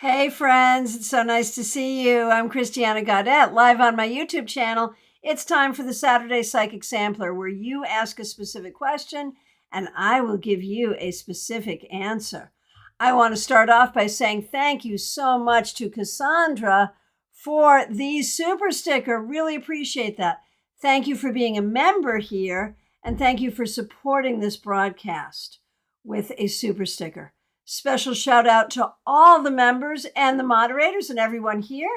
Hey friends, it's so nice to see you. I'm Christiana Gaudet, live on my YouTube channel. It's time for the Saturday Psychic Sampler, where you ask a specific question and I will give you a specific answer. I want to start off by saying thank you so much to Cassandra for the super sticker. Really appreciate that. Thank you for being a member here, and thank you for supporting this broadcast with a super sticker. Special shout out to all the members and the moderators and everyone here.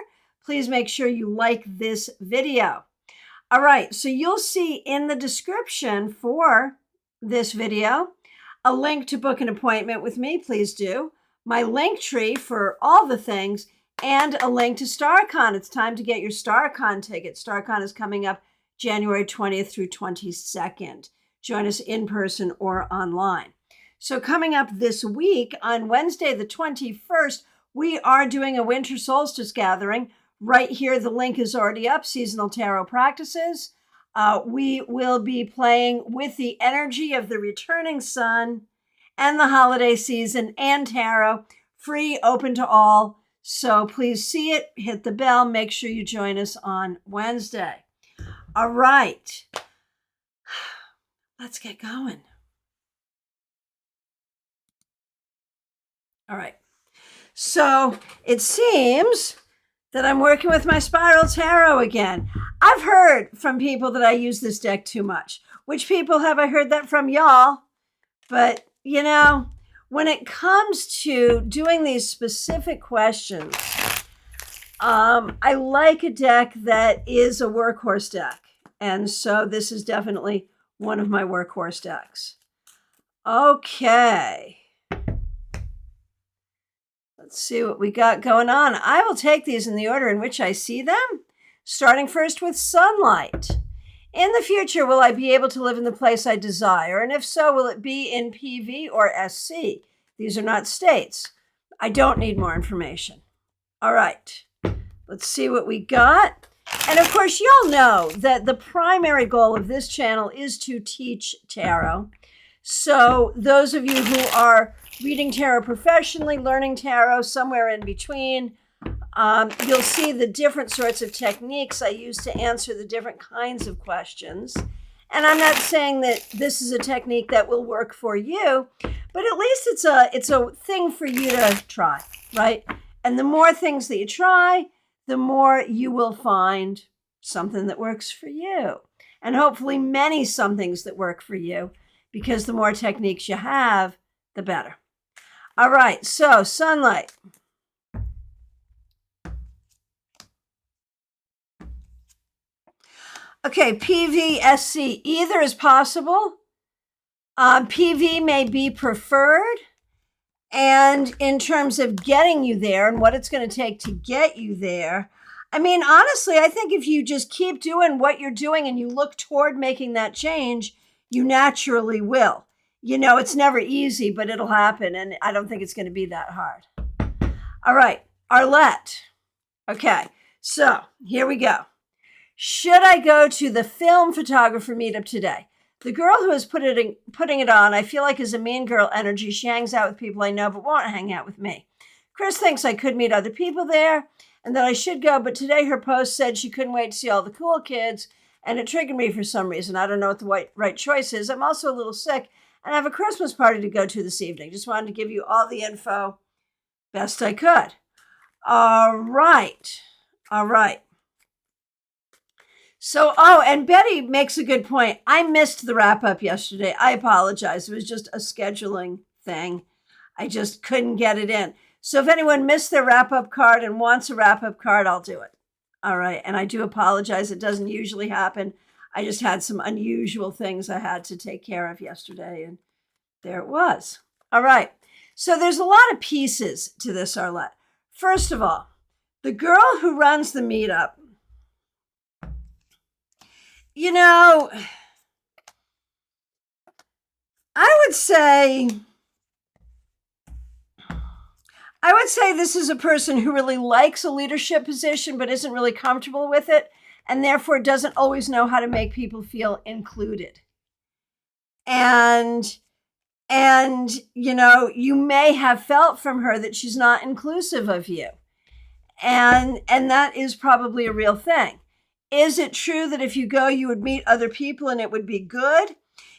Please make sure you like this video. All right, so you'll see in the description for this video a link to book an appointment with me. Please do. My link tree for all the things and a link to StarCon. It's time to get your StarCon ticket. StarCon is coming up January 20th through 22nd. Join us in person or online. So coming up this week on Wednesday, the 21st, we are doing a winter solstice gathering. Right here, the link is already up, Seasonal Tarot Practices. We will be playing with the energy of the returning sun and the holiday season and tarot, free, open to all. So please see it, hit the bell, make sure you join us on Wednesday. All right, let's get going. All right, so it seems that I'm working with my Spiral Tarot again. I've heard from people that I use this deck too much. Which people have I heard that from? Y'all. But, you know, when it comes to doing these specific questions, I like a deck that is a workhorse deck. And so this is definitely one of my workhorse decks. Okay. Let's see what we got going on. I will take these in the order in which I see them, starting first with sunlight. In the future, will I be able to live in the place I desire? And if so, will it be in PV or SC? These are not states. I don't need more information. All right, let's see what we got. And of course, y'all know that the primary goal of this channel is to teach tarot. So those of you who are reading tarot professionally, learning tarot, somewhere in between, you'll see the different sorts of techniques I use to answer the different kinds of questions. And I'm not saying that this is a technique that will work for you, but at least it's a thing for you to try, right? And the more things that you try, the more you will find something that works for you. And hopefully many somethings that work for you, because the more techniques you have, the better. All right, so sunlight. Okay, PV, SC, either is possible. PV may be preferred. And in terms of getting you there and what it's going to take to get you there, I mean, honestly, I think if you just keep doing what you're doing and you look toward making that change, you naturally will. You know, it's never easy, but it'll happen. And I don't think it's going to be that hard. All right, Arlette. Okay, so here we go. Should I go to the film photographer meetup today? The girl who is putting it on, I feel like is a mean girl energy. She hangs out with people I know, but won't hang out with me. Chris thinks I could meet other people there and that I should go, but today her post said she couldn't wait to see all the cool kids, and it triggered me for some reason. I don't know what the right choice is. I'm also a little sick, and I have a Christmas party to go to this evening. Just wanted to give you all the info best I could. All right. All right. So, and Betty makes a good point. I missed the wrap up yesterday. I apologize. It was just a scheduling thing. I just couldn't get it in. So if anyone missed their wrap up card and wants a wrap up card, I'll do it. All right. And I do apologize. It doesn't usually happen. I just had some unusual things I had to take care of yesterday, and there it was. All right. So there's a lot of pieces to this, Arlette. First of all, the girl who runs the meetup, you know, I would say this is a person who really likes a leadership position, but isn't really comfortable with it, and therefore doesn't always know how to make people feel included. And And, you know, you may have felt from her that she's not inclusive of you. And that is probably a real thing. Is it true that if you go, you would meet other people and it would be good?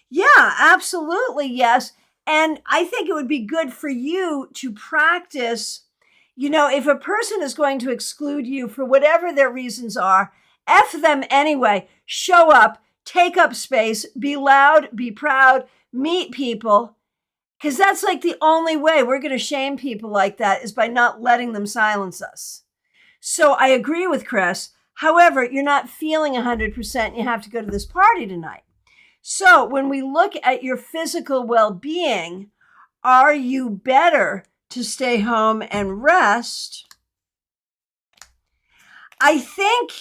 Yeah, absolutely. Yes. And I think it would be good for you to practice. You know, if a person is going to exclude you for whatever their reasons are, F them anyway. Show up, take up space, be loud, be proud, meet people. Because that's like the only way we're going to shame people like that is by not letting them silence us. So I agree with Chris. However, you're not feeling 100% and you have to go to this party tonight. So when we look at your physical well-being, are you better to stay home and rest? I think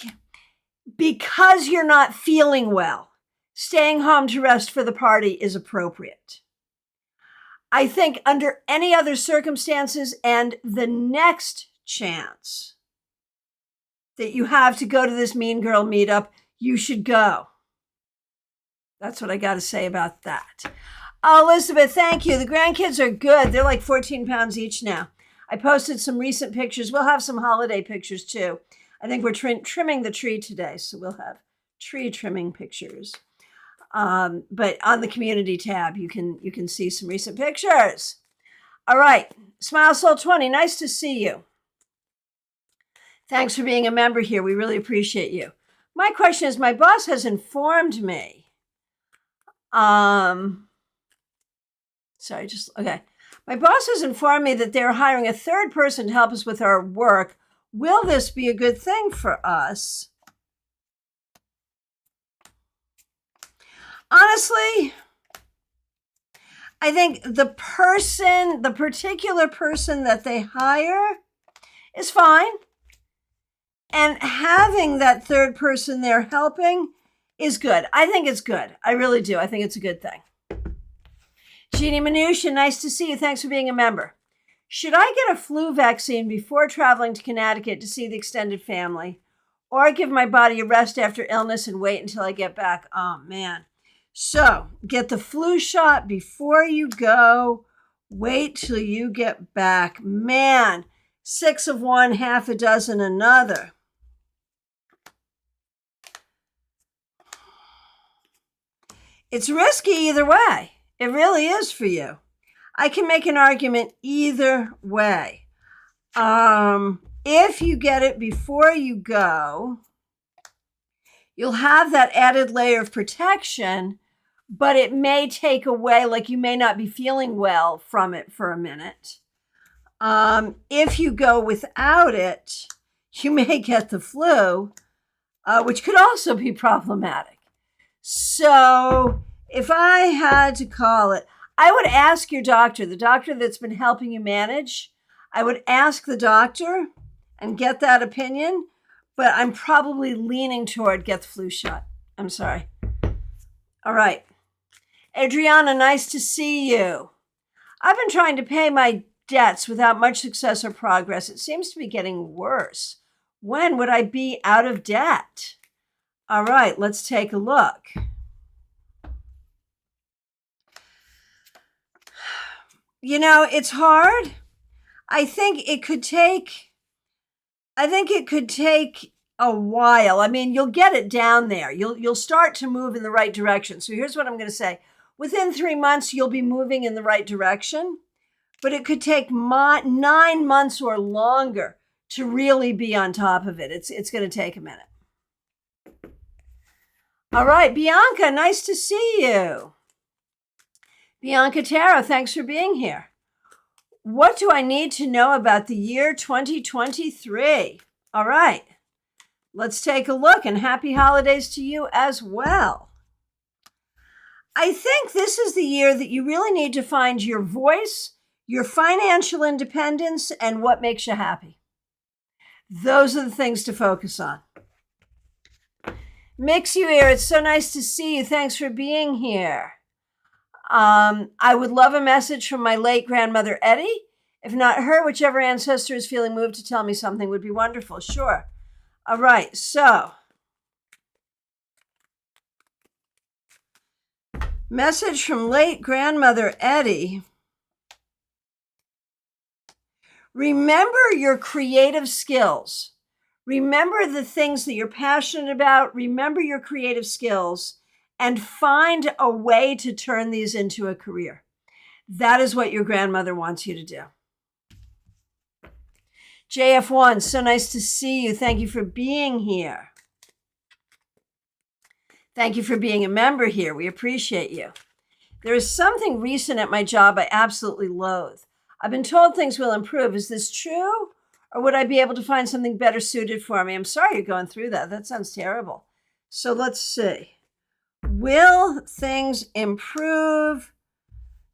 because you're not feeling well, staying home to rest for the party is appropriate. I think under any other circumstances and the next chance that you have to go to this Mean Girl meetup, you should go. That's what I got to say about that. Oh, Elizabeth, thank you. The grandkids are good. They're like 14 pounds each now. I posted some recent pictures. We'll have some holiday pictures too. I think we're trimming the tree today, so we'll have tree trimming pictures. But on the community tab, you can see some recent pictures. All right. Smile Soul 20, nice to see you. Thanks for being a member here. We really appreciate you. My question is, my boss has informed me. My boss has informed me that they're hiring a third person to help us with our work. Will this be a good thing for us? Honestly, I think the particular person that they hire is fine. And having that third person there helping is good. I think it's good. I really do. I think it's a good thing. Jeannie Minutia, nice to see you. Thanks for being a member. Should I get a flu vaccine before traveling to Connecticut to see the extended family? Or give my body a rest after illness and wait until I get back? Oh, man. So get the flu shot before you go. Wait till you get back. Man, 6 of one, half a dozen another. It's risky either way. It really is for you. I can make an argument either way. If you get it before you go, you'll have that added layer of protection, but it may take away, like you may not be feeling well from it for a minute. If you go without it, you may get the flu, which could also be problematic. So if I had to call it, I would ask your doctor, the doctor that's been helping you manage, I would ask the doctor and get that opinion, but I'm probably leaning toward get the flu shot. I'm sorry. All right. Adriana, nice to see you. I've been trying to pay my debts without much success or progress. It seems to be getting worse. When would I be out of debt? All right, let's take a look. You know, it's hard. I think it could take a while. I mean, you'll get it down there. You'll start to move in the right direction. So here's what I'm going to say. Within 3 months, you'll be moving in the right direction, but it could take 9 months or longer to really be on top of it. It's going to take a minute. All right, Bianca, nice to see you. Bianca Tarot, thanks for being here. What do I need to know about the year 2023? All right, let's take a look, and happy holidays to you as well. I think this is the year that you really need to find your voice, your financial independence, and what makes you happy. Those are the things to focus on. Mix you here. It's so nice to see you. Thanks for being here. I would love a message from my late grandmother, Eddie. If not her, whichever ancestor is feeling moved to tell me something would be wonderful. Sure. All right. So Message from late grandmother Eddie. Remember your creative skills. Remember the things that you're passionate about. Remember your creative skills and find a way to turn these into a career. That is what your grandmother wants you to do. JF1, so nice to see you. Thank you for being here. Thank you for being a member here. We appreciate you. There is something recent at my job I absolutely loathe. I've been told things will improve. Is this true? Or would I be able to find something better suited for me? I'm sorry you're going through that. That sounds terrible. So let's see. Will things improve?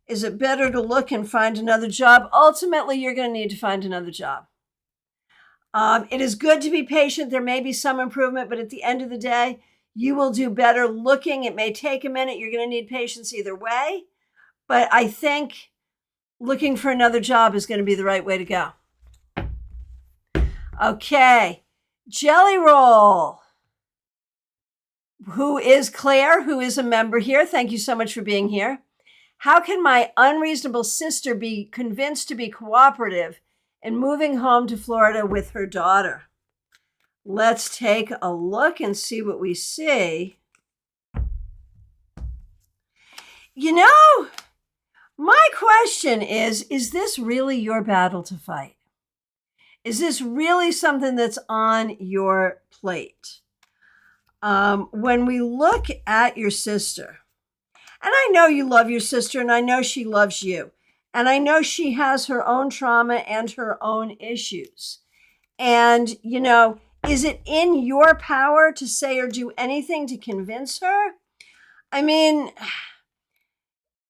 Is it better to look and find another job? Ultimately, you're going to need to find another job. It is good to be patient. There may be some improvement, but at the end of the day, you will do better looking. It may take a minute. You're going to need patience either way. But I think looking for another job is going to be the right way to go. Okay. Jelly Roll. Who is Claire, who is a member here. Thank you so much for being here. How can my unreasonable sister be convinced to be cooperative in moving home to Florida with her daughter? Let's take a look and see what we see. You know, my question is this really your battle to fight? Is this really something that's on your plate? When we look at your sister, and I know you love your sister, and I know she loves you, and I know she has her own trauma and her own issues. And, you know, is it in your power to say or do anything to convince her? I mean,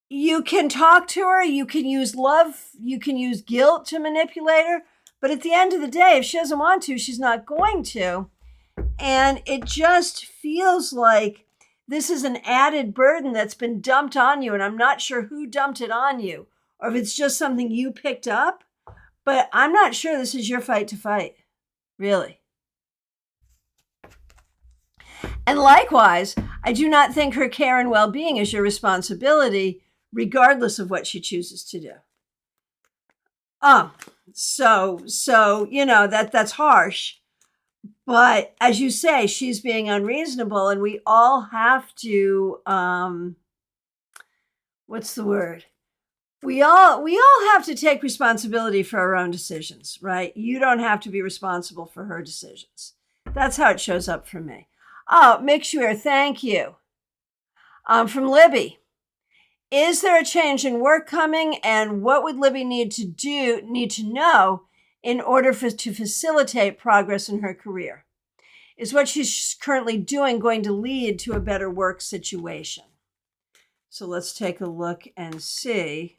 you can talk to her, you can use love, you can use guilt to manipulate her, but at the end of the day, if she doesn't want to, she's not going to. And it just feels like this is an added burden that's been dumped on you, and I'm not sure who dumped it on you, or if it's just something you picked up, but I'm not sure this is your fight to fight, really. And likewise, I do not think her care and well-being is your responsibility, regardless of what she chooses to do. So you know, that's harsh. But as you say, she's being unreasonable, and we all have to, what's the word? We all have to take responsibility for our own decisions, right? You don't have to be responsible for her decisions. That's how it shows up for me. Oh, Mixuer, thank you. From Libby. Is there a change in work coming, and what would Libby need to know in order to facilitate progress in her career? Is what she's currently doing going to lead to a better work situation? So let's take a look and see.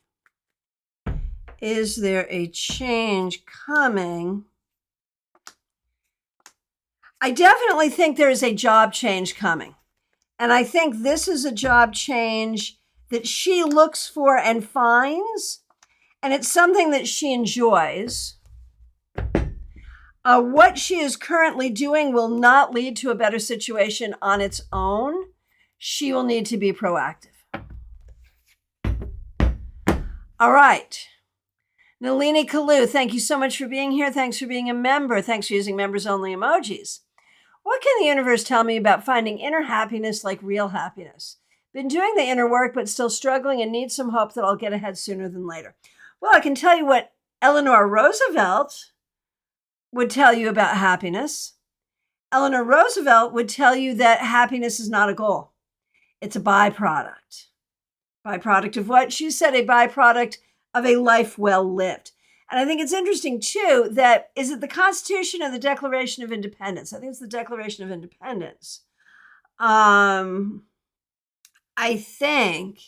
Is there a change coming? I definitely think there is a job change coming. And I think this is a job change that she looks for and finds. And it's something that she enjoys. What she is currently doing will not lead to a better situation on its own. She will need to be proactive. All right. Nalini Kalu, thank you so much for being here. Thanks for being a member. Thanks for using members-only emojis. What can the universe tell me about finding inner happiness like real happiness? Been doing the inner work, but still struggling and need some hope that I'll get ahead sooner than later. Well, I can tell you what Eleanor Roosevelt would tell you about happiness. Eleanor Roosevelt would tell you that happiness is not a goal. It's a byproduct. Byproduct of what? She said a byproduct of a life well lived. And I think it's interesting, too, that is it the Constitution or the Declaration of Independence? I think it's the Declaration of Independence. I think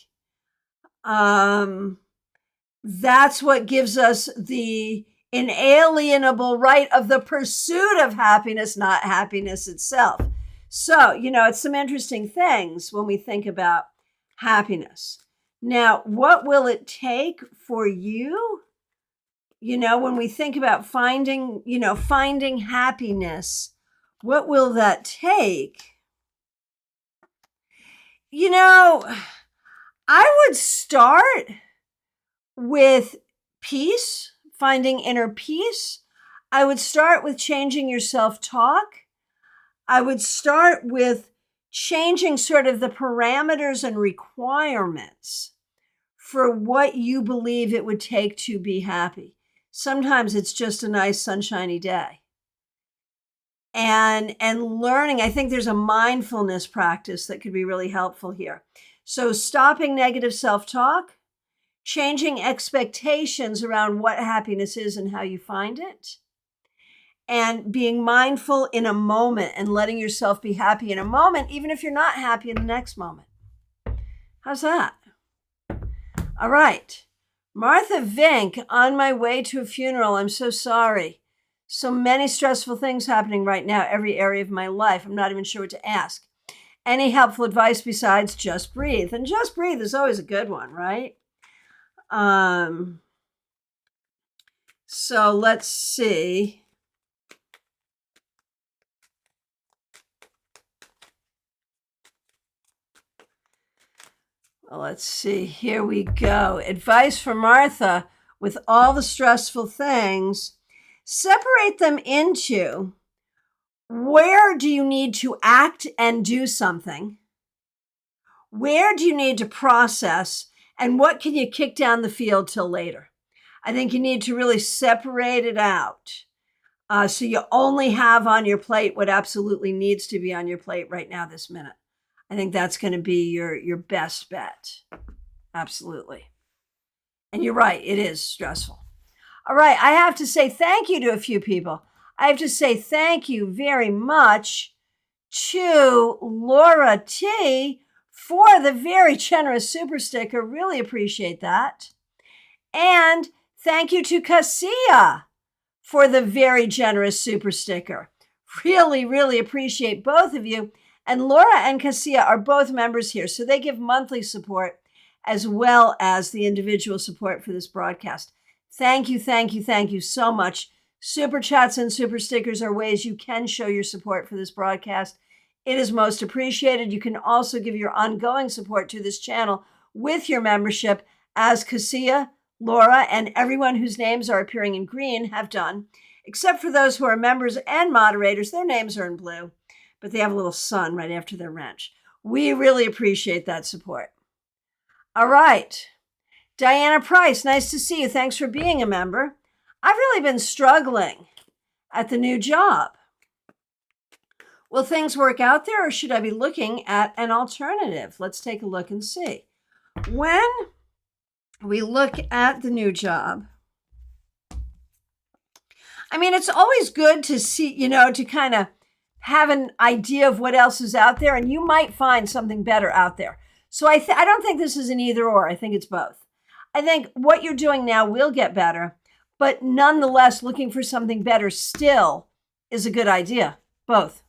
that's what gives us the inalienable right of the pursuit of happiness, not happiness itself. So, you know, it's some interesting things when we think about happiness. Now, what will it take for you? You know, when we think about finding happiness, what will that take? You know, I would start with peace, finding inner peace. I would start with changing your self-talk. I would start with changing sort of the parameters and requirements for what you believe it would take to be happy. Sometimes it's just a nice sunshiny day. And learning, I think there's a mindfulness practice that could be really helpful here. So stopping negative self-talk, changing expectations around what happiness is and how you find it, and being mindful in a moment and letting yourself be happy in a moment, even if you're not happy in the next moment. How's that? All right. Martha Vink, on my way to a funeral. I'm so sorry. So many stressful things happening right now, every area of my life. I'm not even sure what to ask. Any helpful advice besides just breathe? And just breathe is always a good one, right? So let's see. Well, let's see. Here we go. Advice for Martha with all the stressful things. Separate them into where do you need to act and do something? Where do you need to process? And what can you kick down the field till later? I think you need to really separate it out. So you only have on your plate what absolutely needs to be on your plate right now, this minute. I think that's going to be your best bet. Absolutely. And you're right, it is stressful. All right, I have to say thank you to a few people. I have to say thank you very much to Laura T for the very generous super sticker. Really appreciate that. And thank you to Cassia for the very generous super sticker. Really, really appreciate both of you. And Laura and Cassia are both members here, so they give monthly support as well as the individual support for this broadcast. Thank you, thank you, thank you so much. Super chats and super stickers are ways you can show your support for this broadcast. It is most appreciated. You can also give your ongoing support to this channel with your membership, as Cassia, Laura, and everyone whose names are appearing in green have done, except for those who are members and moderators. Their names are in blue, but they have a little sun right after their wrench. We really appreciate that support. All right. Diana Price, nice to see you. Thanks for being a member. I've really been struggling at the new job. Will things work out there, or should I be looking at an alternative? Let's take a look and see. When we look at the new job, I mean, it's always good to see, to kind of have an idea of what else is out there, and you might find something better out there. So I don't think this is an either or. I think it's both. I think what you're doing now will get better, but nonetheless, looking for something better still is a good idea. Both.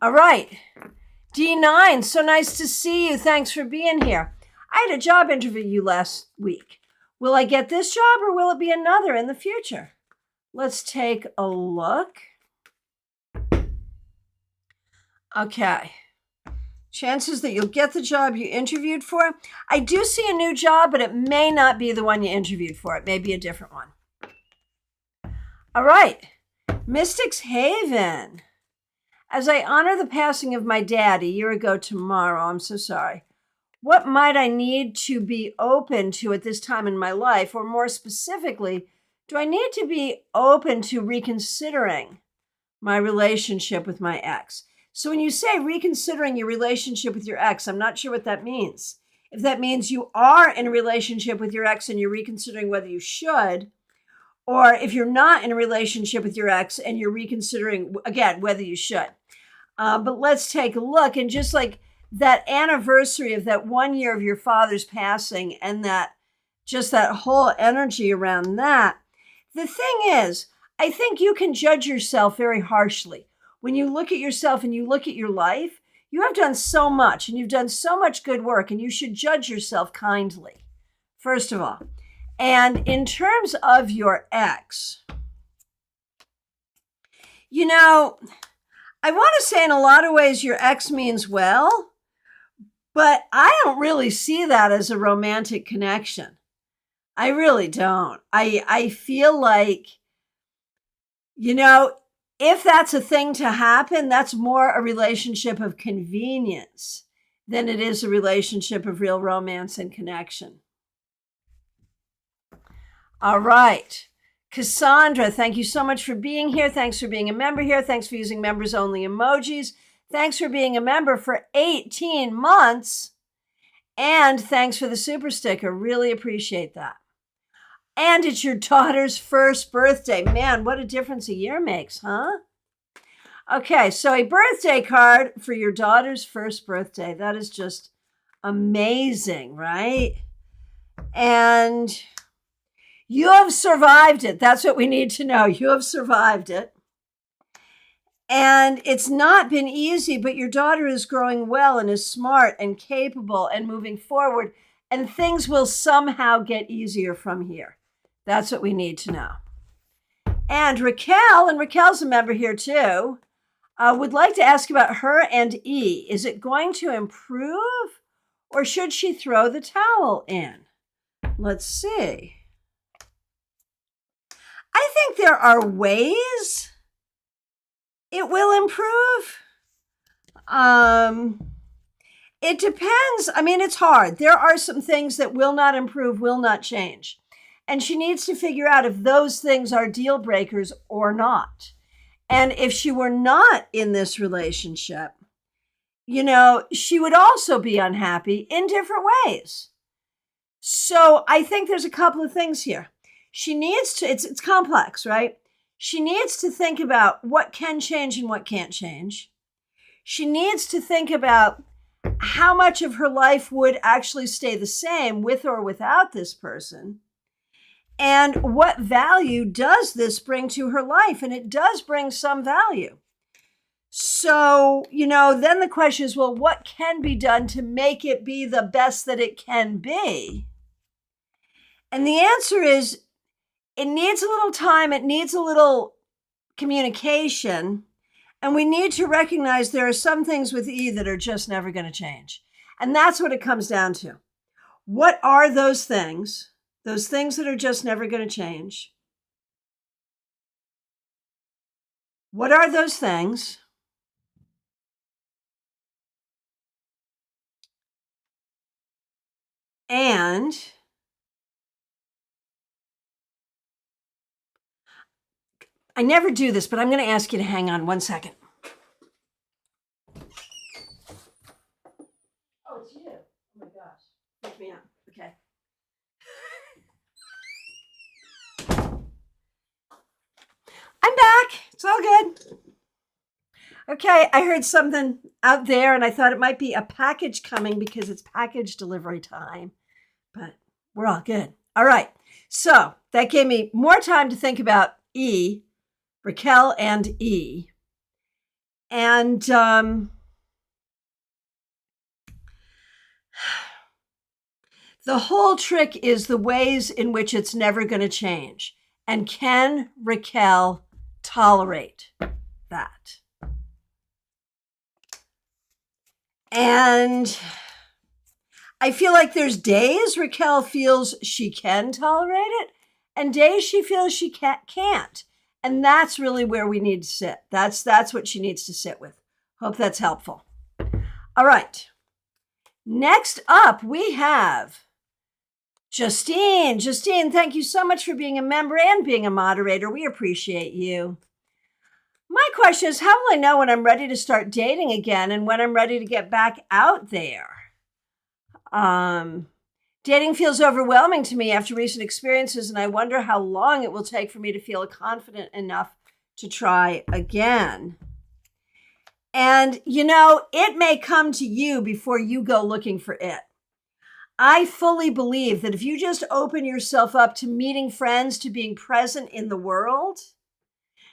All right. D9, so nice to see you. Thanks for being here. I had a job interview last week. Will I get this job, or will it be another in the future? Let's take a look. Okay. Chances that you'll get the job you interviewed for. I do see a new job, but it may not be the one you interviewed for. It may be a different one. All right. Mystics Haven. As I honor the passing of my dad a year ago tomorrow, I'm so sorry. What might I need to be open to at this time in my life? Or more specifically, do I need to be open to reconsidering my relationship with my ex? So when you say reconsidering your relationship with your ex, I'm not sure what that means. If that means you are in a relationship with your ex and you're reconsidering whether you should, or if you're not in a relationship with your ex and you're reconsidering, again, whether you should. But let's take a look. And just like that anniversary of that 1 year of your father's passing and that whole energy around that, the thing is, I think you can judge yourself very harshly. When you look at yourself and you look at your life, you have done so much and you've done so much good work, and you should judge yourself kindly, first of all. And in terms of your ex, I want to say in a lot of ways your ex means well, But I don't really see that as a romantic connection. I really don't. I feel like, you know, if that's a thing to happen, that's more a relationship of convenience than it is a relationship of real romance and connection. All right. Cassandra, thank you so much for being here. Thanks for being a member here. Thanks for using members only emojis. Thanks for being a member for 18 months. And thanks for the super sticker. Really appreciate that. And it's your daughter's first birthday. Man, what a difference a year makes, huh? Okay, so a birthday card for your daughter's first birthday. That is just amazing, right? And you have survived it. That's what we need to know. You have survived it. And it's not been easy, but your daughter is growing well and is smart and capable and moving forward. And things will somehow get easier from here. That's what we need to know. And Raquel's a member here too, would like to ask about her and E. Is it going to improve or should she throw the towel in? Let's see. I think there are ways it will improve. It depends. I mean, it's hard. There are some things that will not improve, will not change. And she needs to figure out if those things are deal breakers or not. And if she were not in this relationship, you know, she would also be unhappy in different ways. So I think there's a couple of things here. She needs to, it's complex, right? She needs to think about what can change and what can't change. She needs to think about how much of her life would actually stay the same with or without this person. And what value does this bring to her life? And it does bring some value. So, you know, then the question is, well, what can be done to make it be the best that it can be? And the answer is, it needs a little time. It needs a little communication. And we need to recognize there are some things with E that are just never going to change. And that's what it comes down to. What are those things? Those things that are just never going to change. What are those things? And I never do this, but I'm going to ask you to hang on one second. Oh, it's you. Oh my gosh. Pick me up. Okay. I'm back. It's all good. Okay, I heard something out there and I thought it might be a package coming because it's package delivery time, but we're all good. All right, so that gave me more time to think about E, Raquel and E. And the whole trick is the ways in which it's never going to change. And can Raquel tolerate that? And I feel like there's days Raquel feels she can tolerate it and days she feels she can't. And that's really where we need to sit. That's what she needs to sit with. Hope that's helpful. All right. Next up, we have Justine. Justine, thank you so much for being a member and being a moderator. We appreciate you. My question is, how will I know when I'm ready to start dating again and when I'm ready to get back out there? Dating feels overwhelming to me after recent experiences, and I wonder how long it will take for me to feel confident enough to try again. And, you know, it may come to you before you go looking for it. I fully believe that if you just open yourself up to meeting friends, to being present in the world,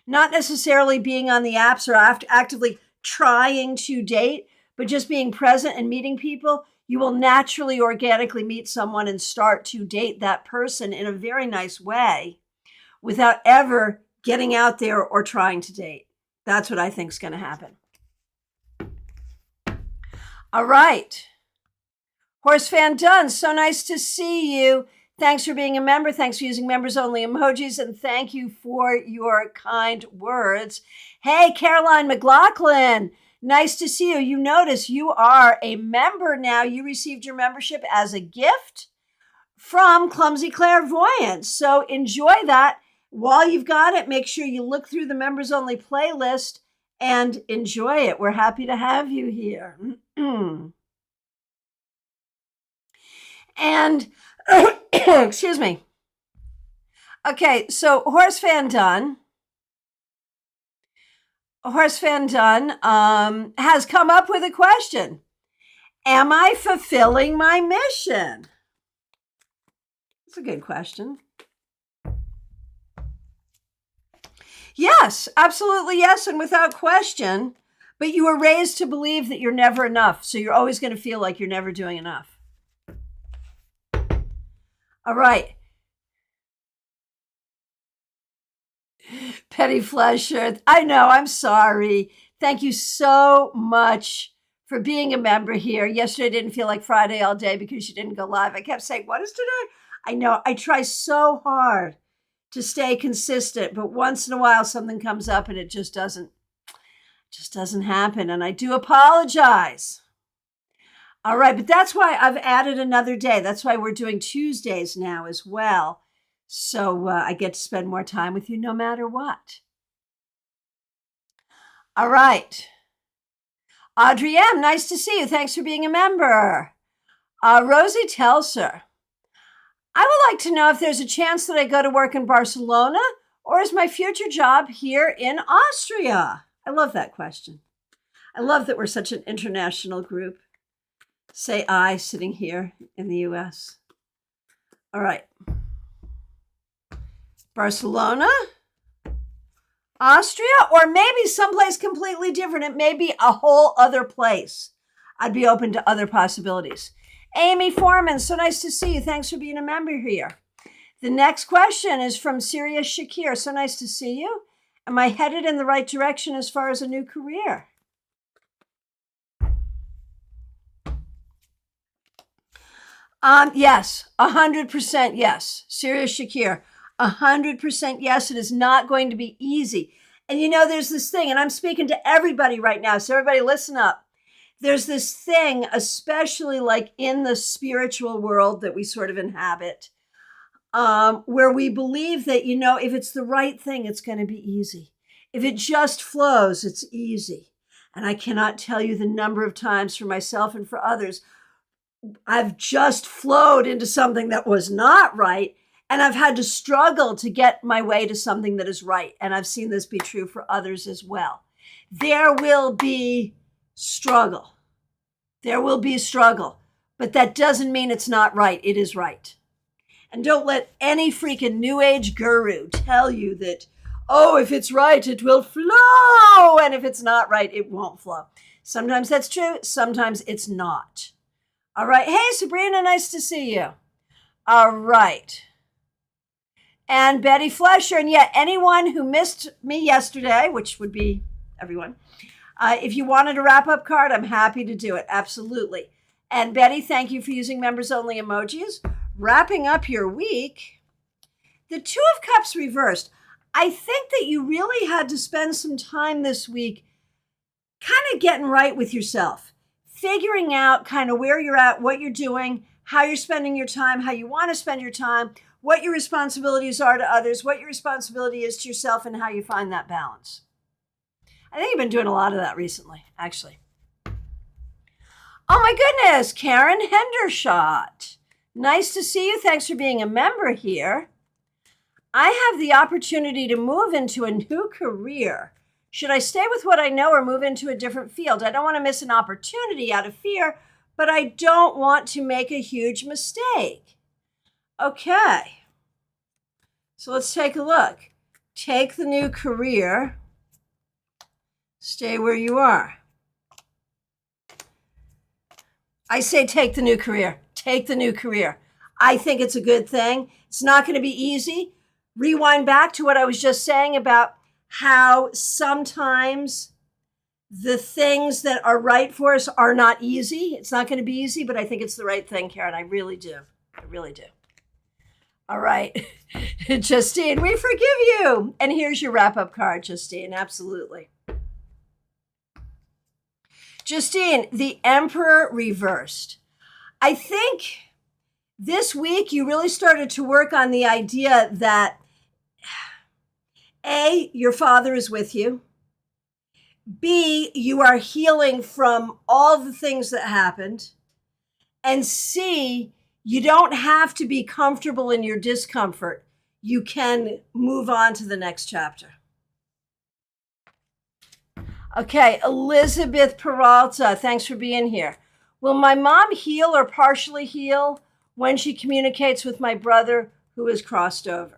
not necessarily being on the apps or actively trying to date, but just being present and meeting people, you will naturally, organically meet someone and start to date that person in a very nice way without ever getting out there or trying to date. That's what I think is going to happen. All right. Horse Fan Dunn, so nice to see you. Thanks for being a member. Thanks for using members only emojis. And thank you for your kind words. Hey, Caroline McLaughlin, nice to see you. You notice you are a member now. You received your membership as a gift from Clumsy Clairvoyance. So enjoy that. While you've got it, make sure you look through the members only playlist and enjoy it. We're happy to have you here. And excuse me. Okay, so Horse Fan Dunn has come up with a question. Am I fulfilling my mission? That's a good question. Yes, absolutely yes, and without question. But you were raised to believe that you're never enough, so you're always going to feel like you're never doing enough. All right. Petty Flesher, I know, I'm sorry. Thank you so much for being a member here. Yesterday didn't feel like Friday all day because you didn't go live. I kept saying, what is today? I know, I try so hard to stay consistent, but once in a while something comes up and it just doesn't happen. And I do apologize. All right, but that's why I've added another day. That's why we're doing Tuesdays now as well. So I get to spend more time with you no matter what. All right. Audrey M., nice to see you. Thanks for being a member. Rosie Telser, I would like to know if there's a chance that I go to work in Barcelona or is my future job here in Austria? I love that question. I love that we're such an international group. Say I sitting here in the US. All right. Barcelona, Austria, or maybe someplace completely different. It may be a whole other place. I'd be open to other possibilities. Amy Foreman, so nice to see you. Thanks for being a member here. The next question is from Sirius Shakir. So nice to see you. Am I headed in the right direction as far as a new career? Yes, 100% yes. Sirius Shakir, 100% yes. It is not going to be easy. And you know, there's this thing, and I'm speaking to everybody right now, so everybody listen up. There's this thing, especially like in the spiritual world that we sort of inhabit, where we believe that, you know, if it's the right thing, it's going to be easy. If it just flows, it's easy. And I cannot tell you the number of times for myself and for others, I've just flowed into something that was not right, and I've had to struggle to get my way to something that is right. And I've seen this be true for others as well. There will be struggle. There will be struggle, but that doesn't mean it's not right. It is right. And don't let any freaking new age guru tell you that, oh, if it's right, it will flow. And if it's not right, it won't flow. Sometimes that's true. Sometimes it's not. All right. Hey, Sabrina, nice to see you. All right. And Betty Flesher, and yet anyone who missed me yesterday, which would be everyone, if you wanted a wrap-up card, I'm happy to do it. Absolutely. And Betty, thank you for using members-only emojis. Wrapping up your week, the Two of Cups reversed. I think that you really had to spend some time this week kind of getting right with yourself, figuring out kind of where you're at, what you're doing, how you're spending your time, how you want to spend your time, what your responsibilities are to others, what your responsibility is to yourself, and how you find that balance. I think you've been doing a lot of that recently, actually. Oh my goodness, Karen Hendershot. Nice to see you. Thanks for being a member here. I have the opportunity to move into a new career. Should I stay with what I know or move into a different field? I don't want to miss an opportunity out of fear, but I don't want to make a huge mistake. Okay. So let's take a look. Take the new career. Stay where you are. I say take the new career. Take the new career. I think it's a good thing. It's not going to be easy. Rewind back to what I was just saying about how sometimes the things that are right for us are not easy. It's not going to be easy, but I think it's the right thing, Karen. I really do. I really do. All right. Justine, we forgive you. And here's your wrap-up card, Justine. Absolutely. Justine, the Emperor reversed. I think this week you really started to work on the idea that A, your father is with you. B, you are healing from all the things that happened. And C, you don't have to be comfortable in your discomfort. You can move on to the next chapter. Okay, Elizabeth Peralta, thanks for being here. Will my mom heal or partially heal when she communicates with my brother who is crossed over?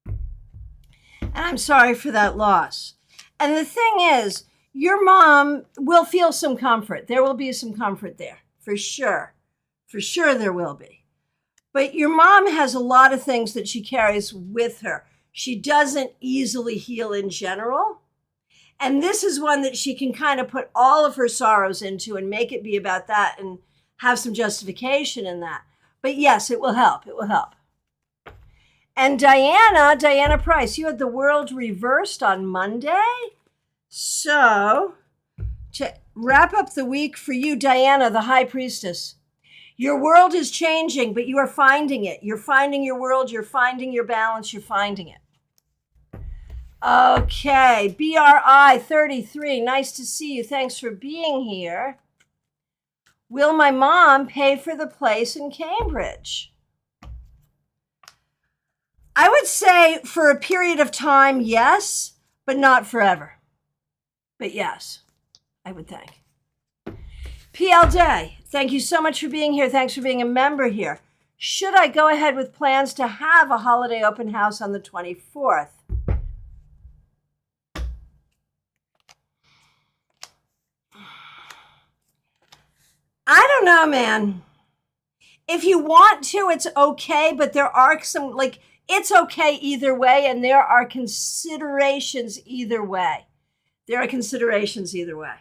And I'm sorry for that loss. And the thing is, your mom will feel some comfort. There will be some comfort there, for sure. For sure there will be. But your mom has a lot of things that she carries with her. She doesn't easily heal in general. And this is one that she can kind of put all of her sorrows into and make it be about that and have some justification in that. But yes, it will help. It will help. And Diana Price, you had the world reversed on Monday. So to wrap up the week for you, Diana, the High Priestess, your world is changing, but you are finding it. You're finding your world. You're finding your balance. You're finding it. Okay, BRI 33, nice to see you. Thanks for being here. Will my mom pay for the place in Cambridge? I would say for a period of time, yes, but not forever. But yes, I would think. PL Day, thank you so much for being here. Thanks for being a member here. Should I go ahead with plans to have a holiday open house on the 24th? I don't know, man. If you want to, it's okay, but there are some, it's okay either way, and there are considerations either way. There are considerations either way.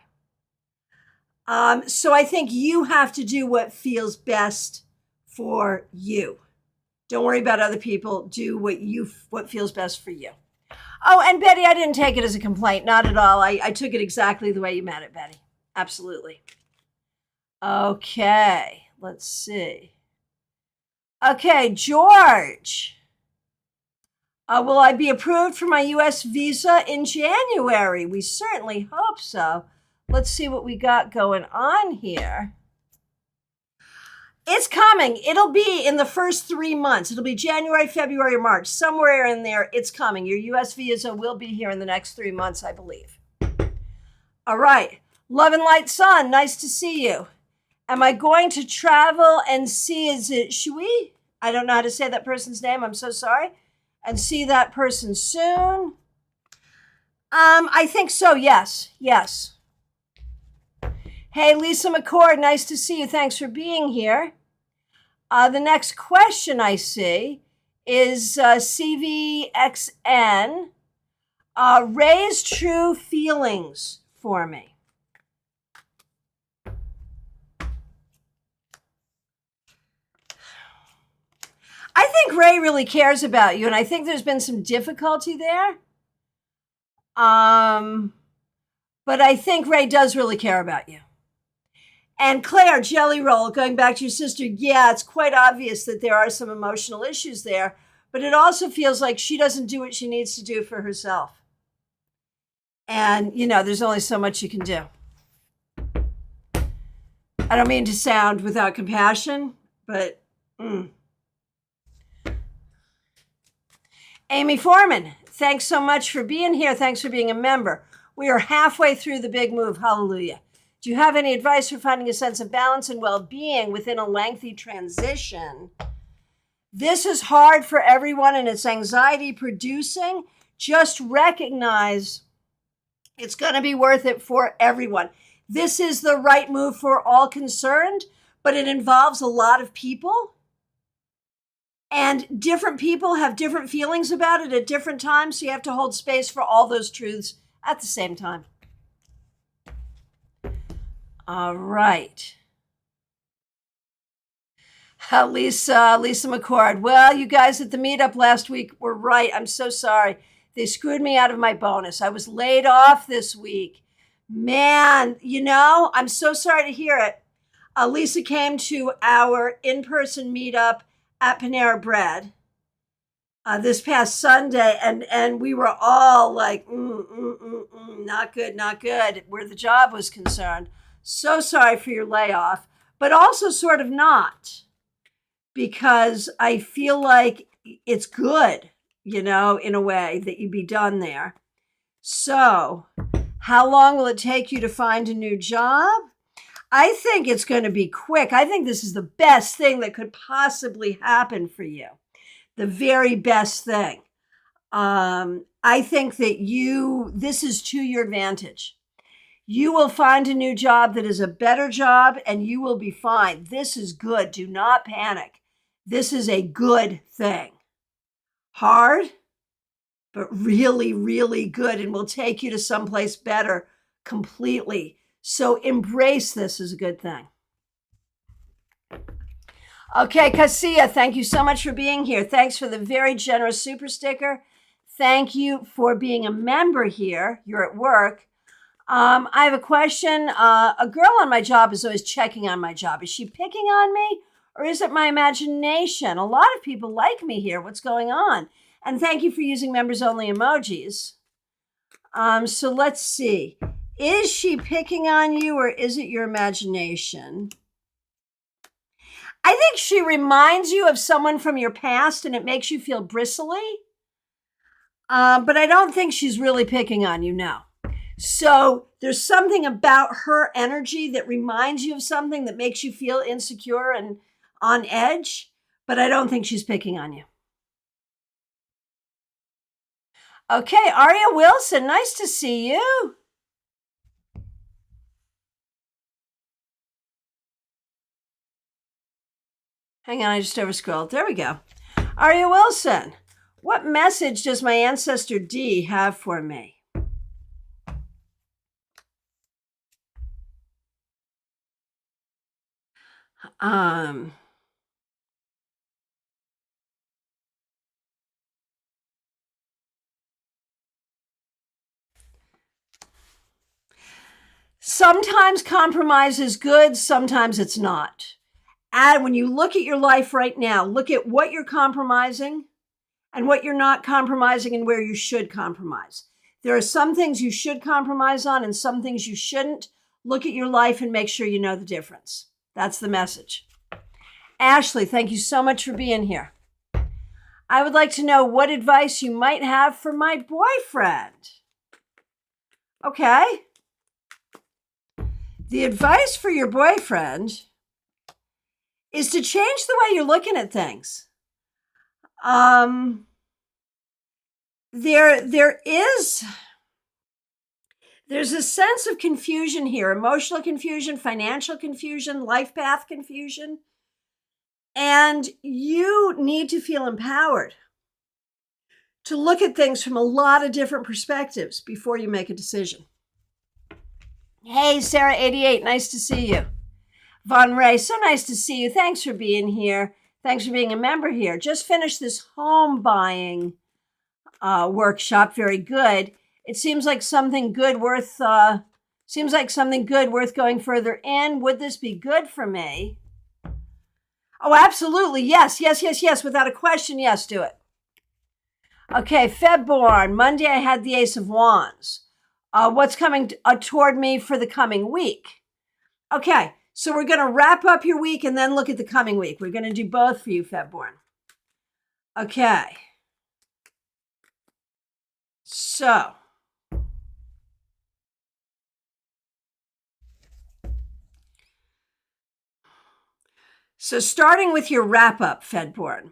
So I think you have to do what feels best for you. Don't worry about other people. Do what feels best for you. Oh, and Betty, I didn't take it as a complaint. Not at all. I took it exactly the way you meant it, Betty. Absolutely. Okay, let's see. Okay, George. Will I be approved for my U.S. visa in January? We certainly hope so. Let's see what we got going on here. It's coming. It'll be in the first 3 months. It'll be January, February, or March. Somewhere in there, it's coming. Your U.S. visa will be here in the next 3 months, I believe. All right. Love and Light Sun, nice to see you. Am I going to travel and see, is it Shui? I don't know how to say that person's name. I'm so sorry. And see that person soon? I think so, yes. Yes. Hey, Lisa McCord, nice to see you. Thanks for being here. The next question I see is CVXN. Raise true feelings for me. I think Ray really cares about you, and I think there's been some difficulty there. But I think Ray does really care about you. And Claire, Jelly Roll, going back to your sister, yeah, it's quite obvious that there are some emotional issues there, but it also feels like she doesn't do what she needs to do for herself. And, there's only so much you can do. I don't mean to sound without compassion, but... Amy Foreman, thanks so much for being here. Thanks for being a member. We are halfway through the big move. Hallelujah. Do you have any advice for finding a sense of balance and well-being within a lengthy transition? This is hard for everyone and it's anxiety producing. Just recognize it's going to be worth it for everyone. This is the right move for all concerned, but it involves a lot of people. And different people have different feelings about it at different times. So you have to hold space for all those truths at the same time. All right. Lisa McCord. Well, you guys at the meetup last week were right. I'm so sorry. They screwed me out of my bonus. I was laid off this week. Man, I'm so sorry to hear it. Lisa came to our in-person meetup at Panera Bread this past Sunday, and we were all like, not good, not good, where the job was concerned. So sorry for your layoff, but also sort of not, because I feel like it's good, in a way that you be done there. So how long will it take you to find a new job? I think it's going to be quick. I think this is the best thing that could possibly happen for you. The very best thing. I think that this is to your advantage. You will find a new job that is a better job, and you will be fine. This is good. Do not panic. This is a good thing. Hard, but really, really good, and will take you to someplace better completely. So embrace this as a good thing. Okay, Cassia, thank you so much for being here. Thanks for the very generous super sticker. Thank you for being a member here. You're at work. I have a question. A girl on my job is always checking on my job. Is she picking on me, or is it my imagination? A lot of people like me here. What's going on? And thank you for using members only emojis. So let's see. Is she picking on you, or is it your imagination? I think she reminds you of someone from your past, and it makes you feel bristly. But I don't think she's really picking on you, no. So there's something about her energy that reminds you of something that makes you feel insecure and on edge, but I don't think she's picking on you. Okay, Aria Wilson, nice to see you. Hang on, I just overscrolled. There we go. Aria Wilson, what message does my ancestor D have for me? Sometimes compromise is good, sometimes it's not. And when you look at your life right now, look at what you're compromising and what you're not compromising and where you should compromise. There are some things you should compromise on and some things you shouldn't. Look at your life and make sure you know the difference. That's the message. Ashley, thank you so much for being here. I would like to know what advice you might have for my boyfriend. Okay. The advice for your boyfriend is to change the way you're looking at things. There's a sense of confusion here, emotional confusion, financial confusion, life path confusion. And you need to feel empowered to look at things from a lot of different perspectives before you make a decision. Hey, Sarah88, nice to see you. Von Ray, so nice to see you. Thanks for being here. Thanks for being a member here. Just finished this home buying workshop. Very good. It seems like something good worth going further in. Would this be good for me? Oh, absolutely. Yes. Without a question, yes, do it. Okay, Febborn. Monday, I had the Ace of Wands. What's coming toward me for the coming week? Okay, so we're going to wrap up your week and then look at the coming week. We're going to do both for you, Febborn. Okay. So starting with your wrap up, Febborn.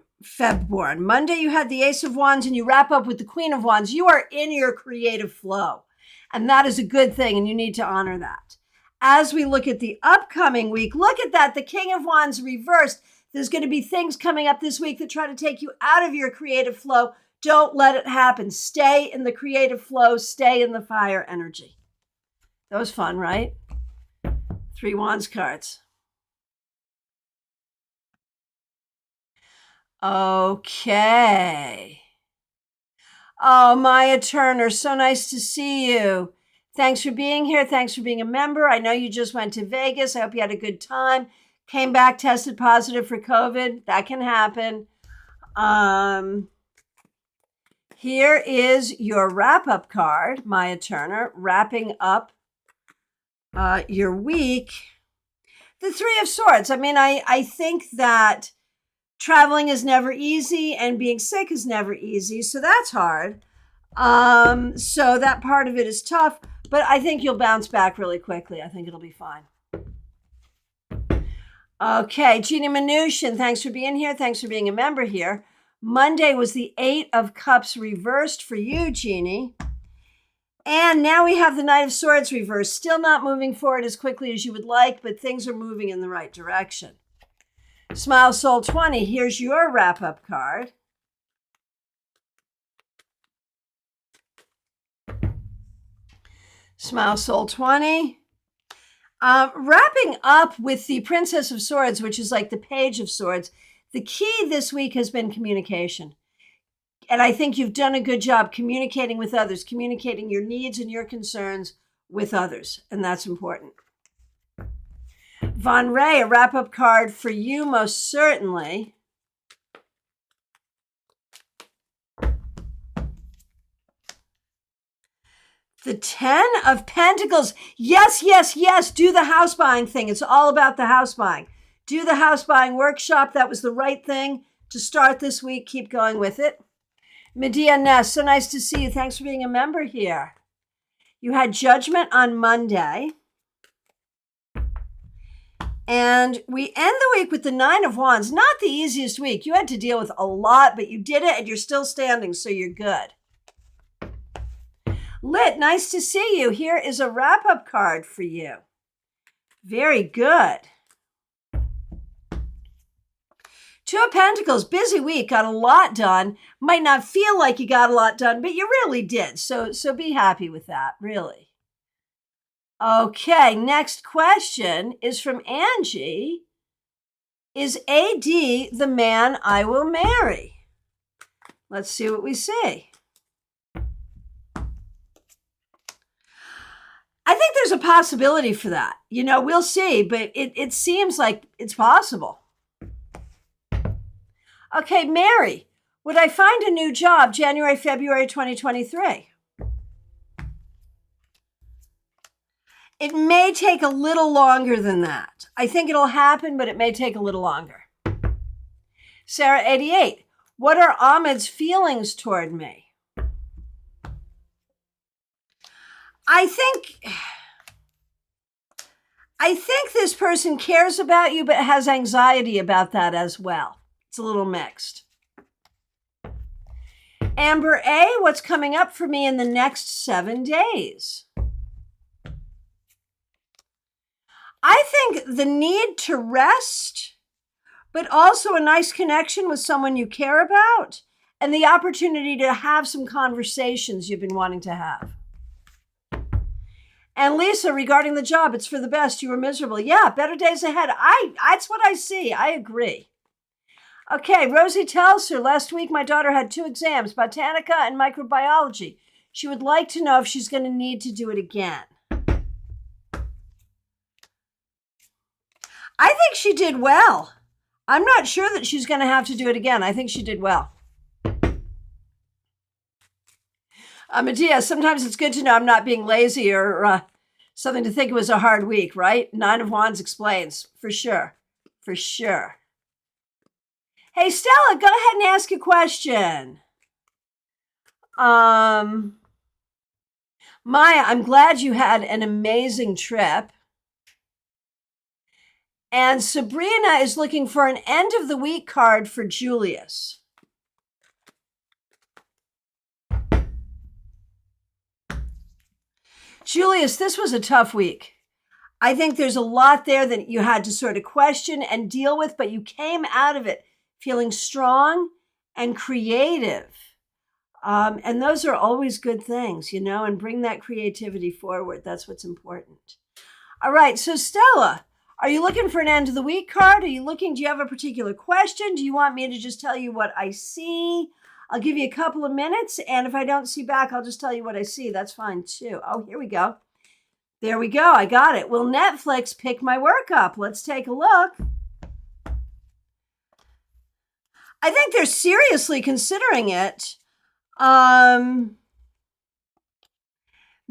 Monday, you had the Ace of Wands and you wrap up with the Queen of Wands. You are in your creative flow, and that is a good thing, and you need to honor that. As we look at the upcoming week, look at that, the King of Wands reversed. There's going to be things coming up this week that try to take you out of your creative flow. Don't let it happen. Stay in the creative flow. Stay in the fire energy. That was fun, right? Three Wands cards. Okay. Oh, Maya Turner, so nice to see you. Thanks for being here. Thanks for being a member. I know you just went to Vegas. I hope you had a good time. Came back, tested positive for COVID. That can happen. Here is your wrap-up card, Maya Turner, wrapping up your week. The Three of Swords. I mean, I think that traveling is never easy and being sick is never easy. So that's hard. So that part of it is tough, but I think you'll bounce back really quickly. I think it'll be fine. Okay, Jeannie Mnuchin, thanks for being here. Thanks for being a member here. Monday was the Eight of Cups reversed for you, Jeannie. And now we have the Knight of Swords reversed. Still not moving forward as quickly as you would like, but things are moving in the right direction. Smile Soul 20, here's your wrap-up card. Smile Soul 20. Wrapping up with the Princess of Swords, which is like the Page of Swords. The key this week has been communication. And I think you've done a good job communicating with others, communicating your needs and your concerns with others. And that's important. Von Ray, a wrap-up card for you, most certainly. The Ten of Pentacles. Yes, yes, yes. Do the house buying thing. It's all about the house buying. Do the house buying workshop. That was the right thing to start this week. Keep going with it. Medea Ness, so nice to see you. Thanks for being a member here. You had Judgment on Monday. And we end the week with the Nine of Wands. Not the easiest week. You had to deal with a lot, but you did it and you're still standing, so you're good. Lit, nice to see you. Here is a wrap-up card for you. Very good. Two of Pentacles, busy week, got a lot done. Might not feel like you got a lot done, but you really did. So be happy with that, really. Okay, next question is from Angie. Is AD the man I will marry? Let's see what we see. I think there's a possibility for that. You know, we'll see, but it seems like it's possible. Okay, Mary, would I find a new job January, February 2023? It may take a little longer than that. I think it'll happen, but it may take a little longer. Sarah, 88, what are Ahmed's feelings toward me? I think this person cares about you, but has anxiety about that as well. It's a little mixed. Amber A, what's coming up for me in the next 7 days? I think the need to rest, but also a nice connection with someone you care about, and the opportunity to have some conversations you've been wanting to have. And Lisa, regarding the job, it's for the best. You were miserable. Yeah, better days ahead. That's what I see. I agree. Okay, Rosie tells her, last week my daughter had 2 exams, Botanica and Microbiology. She would like to know if she's going to need to do it again. I think she did well. I'm not sure that she's going to have to do it again. I think she did well. Medea, sometimes it's good to know I'm not being lazy or something to think it was a hard week, right? Nine of Wands explains, for sure. For sure. Hey, Stella, go ahead and ask a question. Maya, I'm glad you had an amazing trip. And Sabrina is looking for an end of the week card for Julius. Julius, this was a tough week. I think there's a lot there that you had to sort of question and deal with, but you came out of it feeling strong and creative. And those are always good things, you know, and bring that creativity forward. That's what's important. All right, so Stella, are you looking for an end of the week card? Do you have a particular question? Do you want me to just tell you what I see? I'll give you a couple of minutes, and if I don't see back, I'll just tell you what I see. That's fine too. Oh, here we go. There we go. I got it. Will Netflix pick my work up? Let's take a look. I think they're seriously considering it.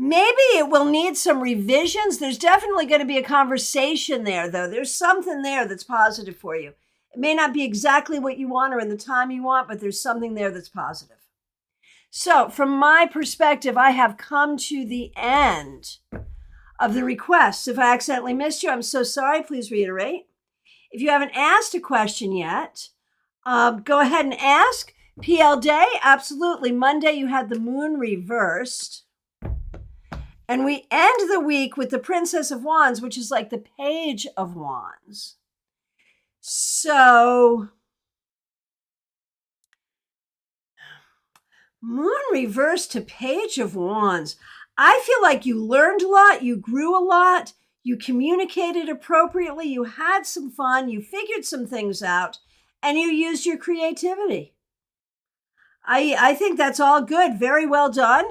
Maybe it will need some revisions. There's definitely going to be a conversation there, though. There's something there that's positive for you. It may not be exactly what you want or in the time you want, but there's something there that's positive. So from my perspective, I have come to the end of the requests. If I accidentally missed you, I'm so sorry. Please reiterate. If you haven't asked a question yet, go ahead and ask. PL Day, absolutely. Monday, you had the moon reversed. And we end the week with the Princess of Wands, which is like the Page of Wands. So, moon reversed to Page of Wands. I feel like you learned a lot, you grew a lot, you communicated appropriately, you had some fun, you figured some things out, and you used your creativity. I think that's all good. Very well done.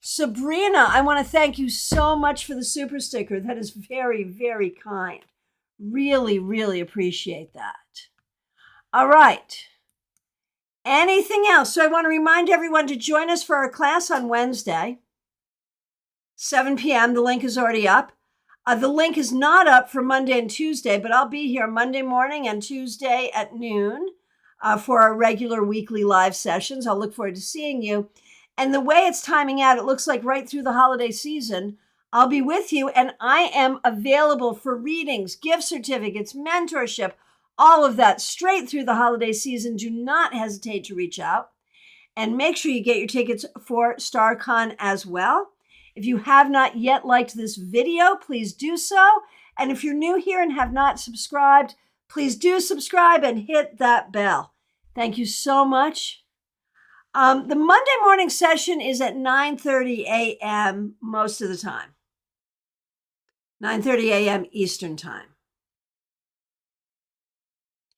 Sabrina, I want to thank you so much for the super sticker. That is very, very kind. Really, really appreciate that. All right. Anything else? So I want to remind everyone to join us for our class on Wednesday, 7 p.m. The link is already up. The link is not up for Monday and Tuesday, but I'll be here Monday morning and Tuesday at noon for our regular weekly live sessions. I'll look forward to seeing you. And the way it's timing out, it looks like right through the holiday season, I'll be with you, and I am available for readings, gift certificates, mentorship, all of that straight through the holiday season. Do not hesitate to reach out, and make sure you get your tickets for StarCon as well. If you have not yet liked this video, please do so. And if you're new here and have not subscribed, please do subscribe and hit that bell. Thank you so much. The Monday morning session is at 9:30 a.m. most of the time. 9:30 a.m. Eastern time.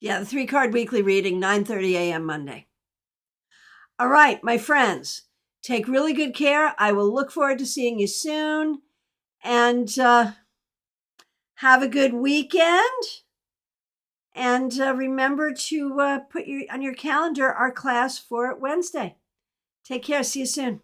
Yeah, the 3-card weekly reading, 9:30 a.m. Monday. All right, my friends, take really good care. I will look forward to seeing you soon. And have a good weekend. And remember to put on your calendar our class for Wednesday. Take care. See you soon.